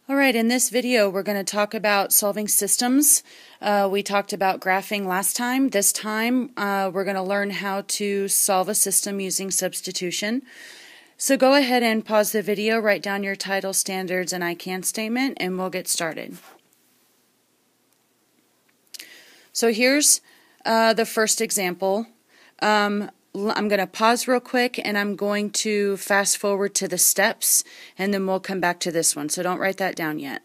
Alright, in this video we're going to talk about solving systems. We talked about graphing last time. This time we're going to learn how to solve a system using substitution. So go ahead and pause the video, write down your title, standards, and I can statement, and we'll get started. So here's the first example. I'm going to pause real quick and I'm going to fast forward to the steps and then we'll come back to this one. So don't write that down yet.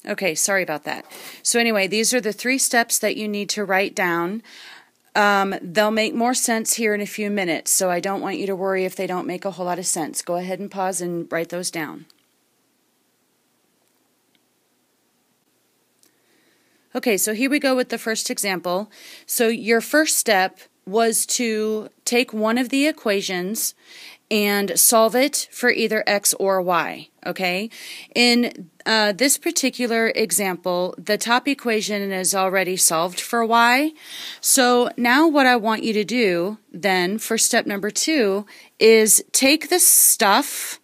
Okay, sorry about that. So anyway, these are the 3 steps that you need to write down. They'll make more sense here in a few minutes, so I don't want you to worry if they don't make a whole lot of sense. Go ahead and pause and write those down. Okay, so here we go with the first example. So your first step was to take one of the equations and solve it for either x or y, okay? In this particular example, the top equation is already solved for y. So now what I want you to do then for step number 2 is take the stuff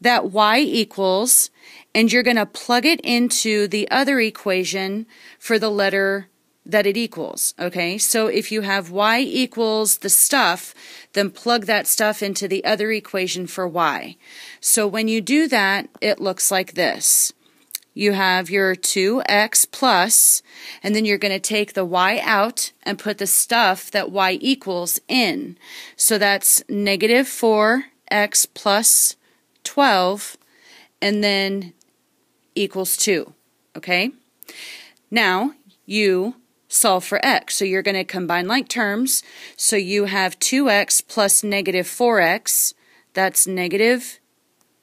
that y equals and you're going to plug it into the other equation for the letter that it equals, okay? So if you have y equals the stuff, then plug that stuff into the other equation for y. So when you do that, it looks like this. You have your 2x plus, and then you're going to take the y out and put the stuff that y equals in. So that's negative 4x plus 12, and then equals 2, okay? Now, you solve for x, so you're going to combine like terms, so you have 2x plus negative 4x, that's negative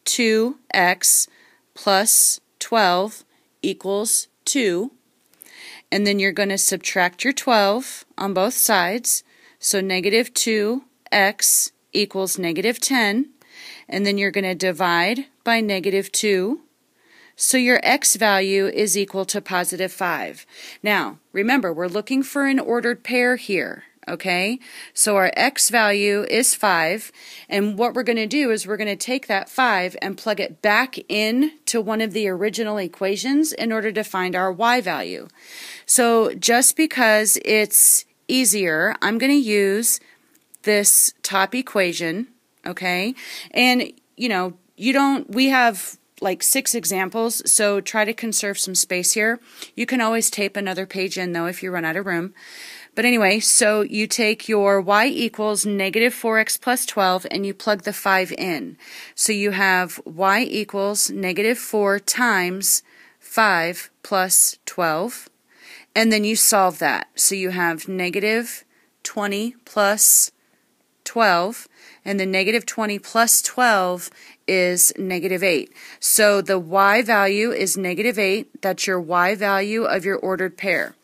2x plus 12 equals 2, and then you're going to subtract your 12 on both sides, so negative 2x equals negative 10, and then you're going to divide by negative 2, so your x value is equal to positive 5. Now, remember, we're looking for an ordered pair here, okay? So our x value is 5, and what we're going to do is we're going to take that 5 and plug it back in to one of the original equations in order to find our y value. So just because it's easier, I'm going to use this top equation, okay? And, you know, we have like 6 examples, so try to conserve some space here. You can always tape another page in, though, if you run out of room. But anyway, so you take your y equals negative 4x plus 12, and you plug the 5 in. So you have y equals negative 4 times 5 plus 12, and then you solve that. So you have negative 20 plus 12, and the negative 20 plus 12 is negative 8. So the y value is negative 8. That's your y value of your ordered pair.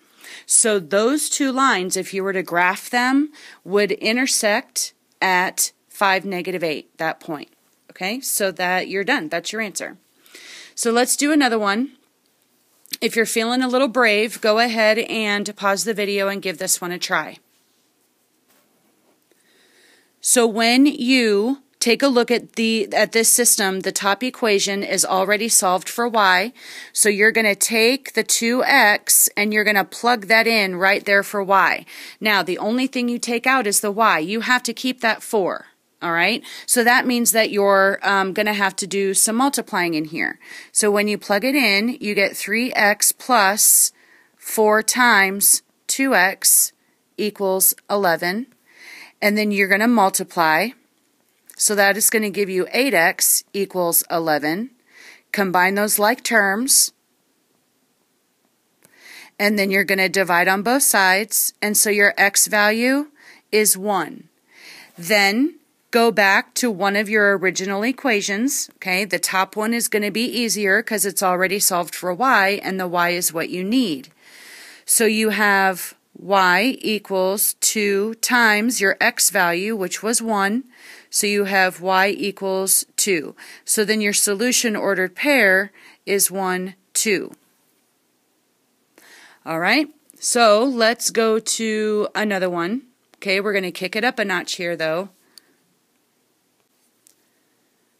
So those 2 lines, if you were to graph them, would intersect at 5, negative 8, that point. Okay, so that you're done. That's your answer. So let's do another one. If you're feeling a little brave, go ahead and pause the video and give this one a try. So when you take a look at this system, the top equation is already solved for y. So you're going to take the 2x and you're going to plug that in right there for y. Now, the only thing you take out is the y. You have to keep that 4. All right? So that means that you're going to have to do some multiplying in here. So when you plug it in, you get 3x plus 4 times 2x equals 11. And then you're going to multiply. So that is going to give you 8x equals 11. Combine those like terms. And then you're going to divide on both sides. And so your x value is 1. Then go back to one of your original equations. Okay, the top one is going to be easier because it's already solved for y, and the y is what you need. So you have y equals 2 times your x value, which was 1. So you have y equals 2. So then your solution ordered pair is 1, 2. All right, so let's go to another one. Okay, we're going to kick it up a notch here, though.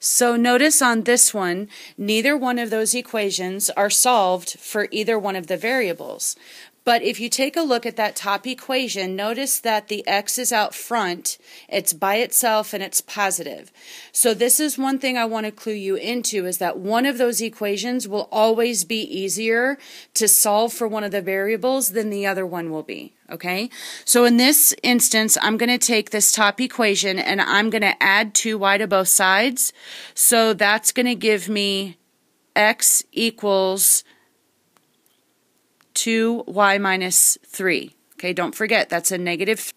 So notice on this one, neither one of those equations are solved for either one of the variables. But if you take a look at that top equation, notice that the x is out front, it's by itself, and it's positive. So this is one thing I want to clue you into, is that one of those equations will always be easier to solve for one of the variables than the other one will be. Okay, so in this instance, I'm going to take this top equation and I'm going to add 2y to both sides. So that's going to give me x equals 2y minus 3. Okay, don't forget that's a negative.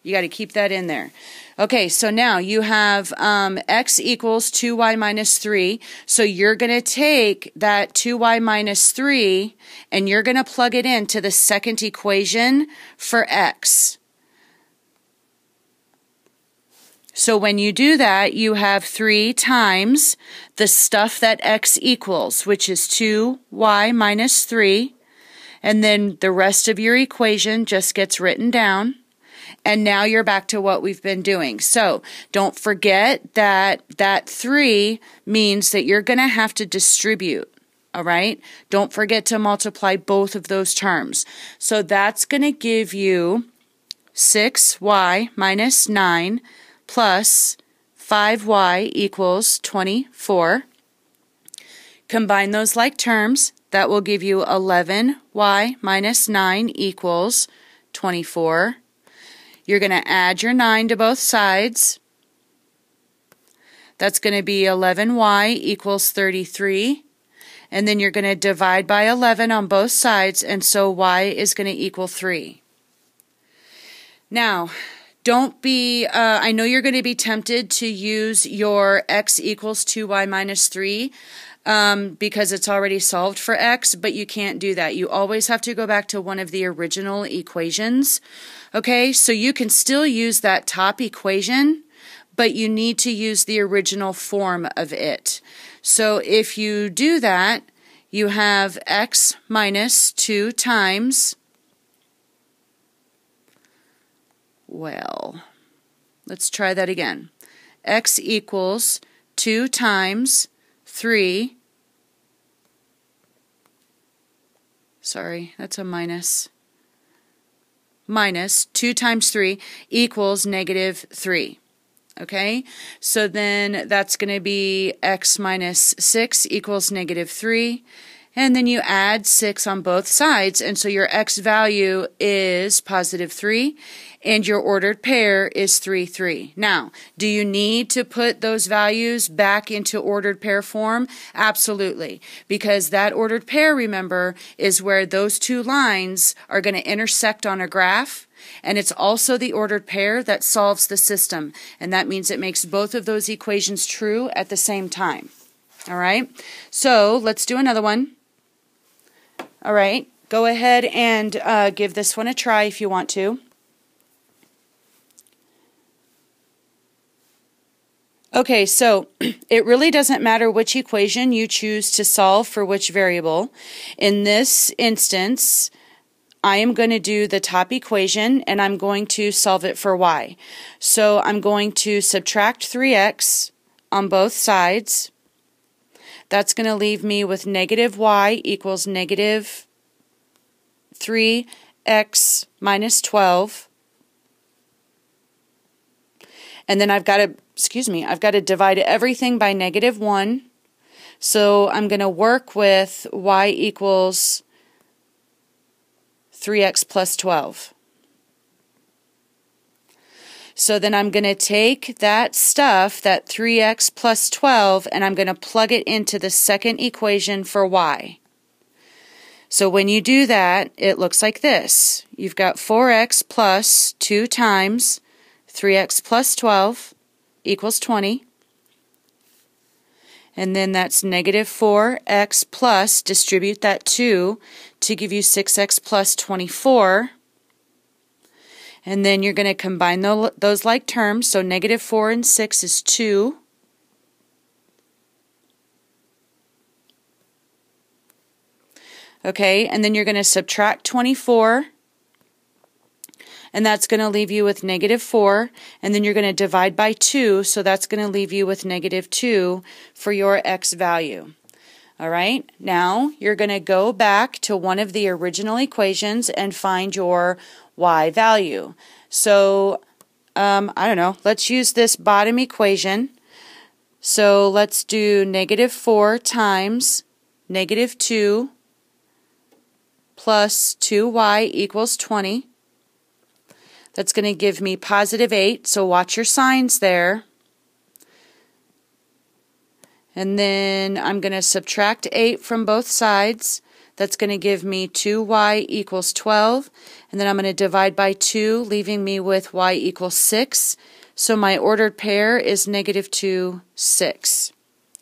You got to keep that in there. Okay, so now you have x equals 2y minus 3. So you're going to take that 2y minus 3 and you're going to plug it into the second equation for x. So when you do that, you have 3 times the stuff that x equals, which is 2y minus 3. And then the rest of your equation just gets written down. And now you're back to what we've been doing. So don't forget that that 3 means that you're going to have to distribute. All right? Don't forget to multiply both of those terms. So that's going to give you 6y minus 9 plus 5y equals 24. Combine those like terms. That will give you 11y minus 9 equals 24. You're going to add your 9 to both sides. That's going to be 11y equals 33. And then you're going to divide by 11 on both sides, and so y is going to equal 3. Now, don't be, I know you're going to be tempted to use your x equals 2y minus 3 because it's already solved for x, but you can't do that. You always have to go back to one of the original equations. Okay, so you can still use that top equation, but you need to use the original form of it. So if you do that, you have x minus 2 times, well, let's try that again. X equals 2 times 3. Sorry, that's a minus. Minus 2 times 3 equals negative 3. Okay, so then that's going to be x minus 6 equals negative 3. And then you add 6 on both sides, and so your x value is positive 3, and your ordered pair is 3, 3. Now, do you need to put those values back into ordered pair form? Absolutely, because that ordered pair, remember, is where those two lines are going to intersect on a graph, and it's also the ordered pair that solves the system, and that means it makes both of those equations true at the same time. All right, so let's do another one. All right, go ahead and give this one a try if you want to. Okay, so it really doesn't matter which equation you choose to solve for which variable. In this instance, I am going to do the top equation and I'm going to solve it for y. So I'm going to subtract 3x on both sides. That's going to leave me with negative y equals negative 3x minus 12. And then I've got to divide everything by negative 1. So I'm going to work with y equals 3x plus 12. So then I'm going to take that stuff, that 3x plus 12, and I'm going to plug it into the second equation for y. So when you do that, it looks like this. You've got 4x plus 2 times 3x plus 12 equals 20. And then that's negative 4x plus, distribute that 2 to give you 6x plus 24. And then you're going to combine those like terms. So negative 4 and 6 is 2. Okay, and then you're going to subtract 24. and that's going to leave you with negative 4, and then you're going to divide by 2, so that's going to leave you with negative 2 for your x value. All right, now you're going to go back to one of the original equations and find your y value. So, I don't know, let's use this bottom equation. So let's do negative 4 times negative 2 plus 2y equals 20. That's going to give me positive 8, so watch your signs there. And then I'm going to subtract 8 from both sides. That's going to give me 2y equals 12. And then I'm going to divide by 2, leaving me with y equals 6. So my ordered pair is negative 2, 6.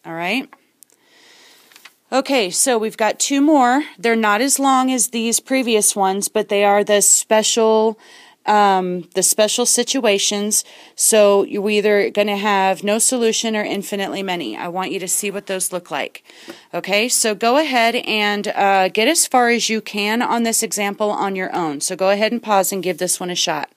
All right? Okay, so we've got 2 more. They're not as long as these previous ones, but they are the special situations. So you're either going to have no solution or infinitely many. I want you to see what those look like. Okay, so go ahead and get as far as you can on this example on your own. So go ahead and pause and give this one a shot.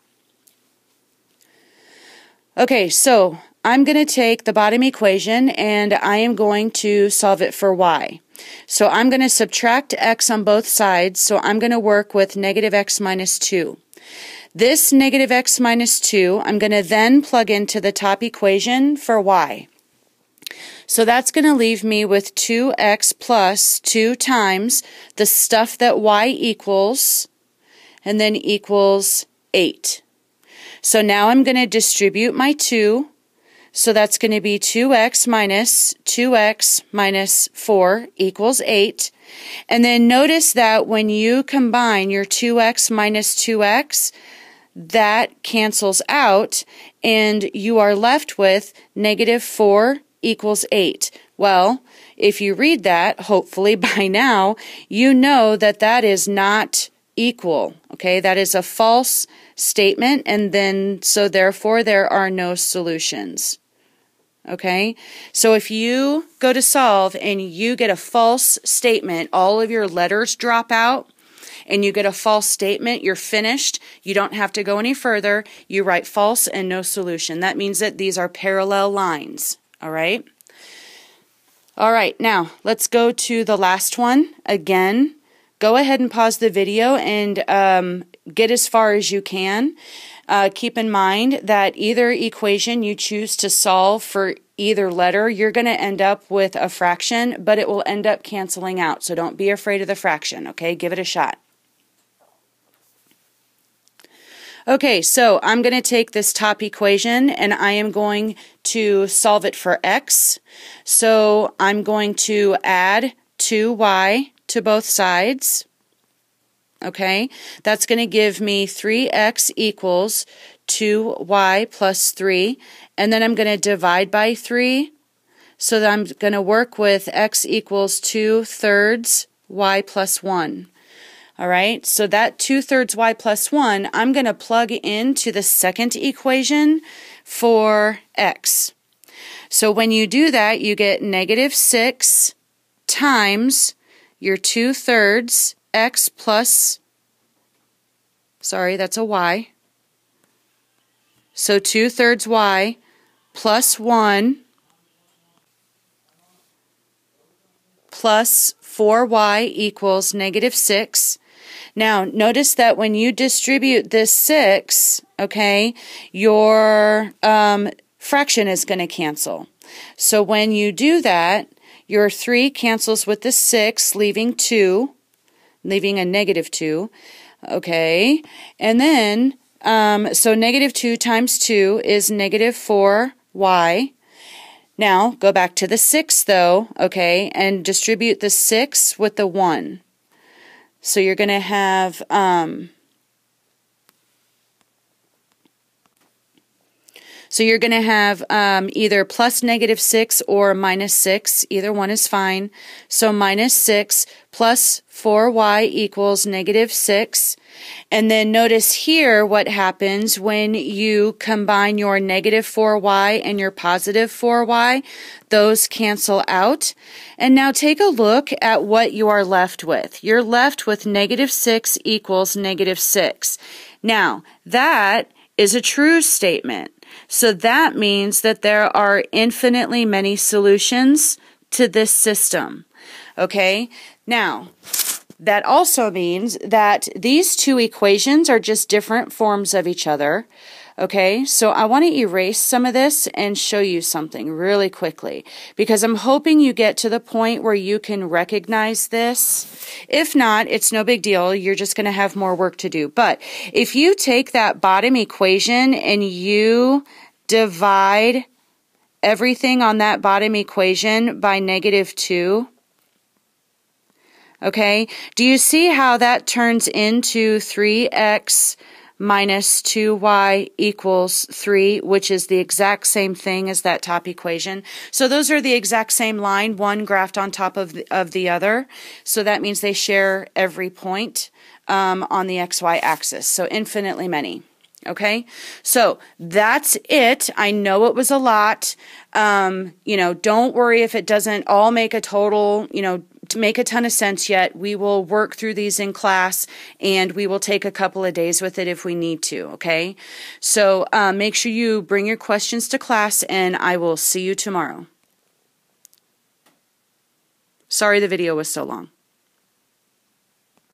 Okay, so I'm going to take the bottom equation and I am going to solve it for y. So I'm going to subtract x on both sides, so I'm going to work with negative x minus 2. This negative x minus 2, I'm going to then plug into the top equation for y. So that's going to leave me with 2x plus 2 times the stuff that y equals, and then equals 8. So now I'm going to distribute my 2. So that's going to be 2x minus 4 equals 8. And then notice that when you combine your 2x minus 2x, that cancels out, and you are left with negative 4 equals 8. Well, if you read that, hopefully by now, you know that that is not equal. Okay, that is a false statement, and then so therefore there are no solutions. Okay, so if you go to solve and you get a false statement, all of your letters drop out, and you get a false statement, you're finished. You don't have to go any further. You write false and no solution. That means that these are parallel lines. All right? All right, now let's go to the last one. Again, go ahead and pause the video and get as far as you can. Keep in mind that either equation you choose to solve for either letter, you're going to end up with a fraction, but it will end up canceling out. So don't be afraid of the fraction, okay? Give it a shot. Okay, so I'm going to take this top equation and I am going to solve it for x. So I'm going to add 2y to both sides. Okay, that's going to give me 3x equals 2y plus 3. And then I'm going to divide by 3. So that I'm going to work with x equals 2/3 y plus 1. All right, so that 2/3 y plus 1, I'm going to plug into the second equation for x. So when you do that, you get negative 6 times your 2/3 x plus, sorry, that's a y. So 2/3 y plus 1 plus 4y equals negative 6. Now, notice that when you distribute this 6, okay, your fraction is going to cancel. So when you do that, your 3 cancels with the 6, leaving 2, leaving a negative 2, okay, and then, so negative 2 times 2 is negative 4y. Now, go back to the 6, though, okay, and distribute the 6 with the 1. So you're going to have, either plus negative 6 or minus 6. Either one is fine. So minus 6 plus 4y equals negative 6. And then notice here what happens when you combine your negative 4y and your positive 4y. Those cancel out. And now take a look at what you are left with. You're left with negative 6 equals negative 6. Now, that is a true statement. So that means that there are infinitely many solutions to this system. Okay? Now, that also means that these two equations are just different forms of each other. Okay, so I want to erase some of this and show you something really quickly, because I'm hoping you get to the point where you can recognize this. If not, it's no big deal. You're just going to have more work to do. But if you take that bottom equation and you divide everything on that bottom equation by -2, okay, do you see how that turns into 3x minus 2y equals 3, which is the exact same thing as that top equation? So those are the exact same line, one graphed on top of the other. So that means they share every point on the xy axis. So infinitely many. Okay, so that's it. I know it was a lot. Don't worry if it doesn't all make a total, to make a ton of sense yet. We will work through these in class, and we will take a couple of days with it if we need to, okay? So make sure you bring your questions to class, and I will see you tomorrow. Sorry the video was so long.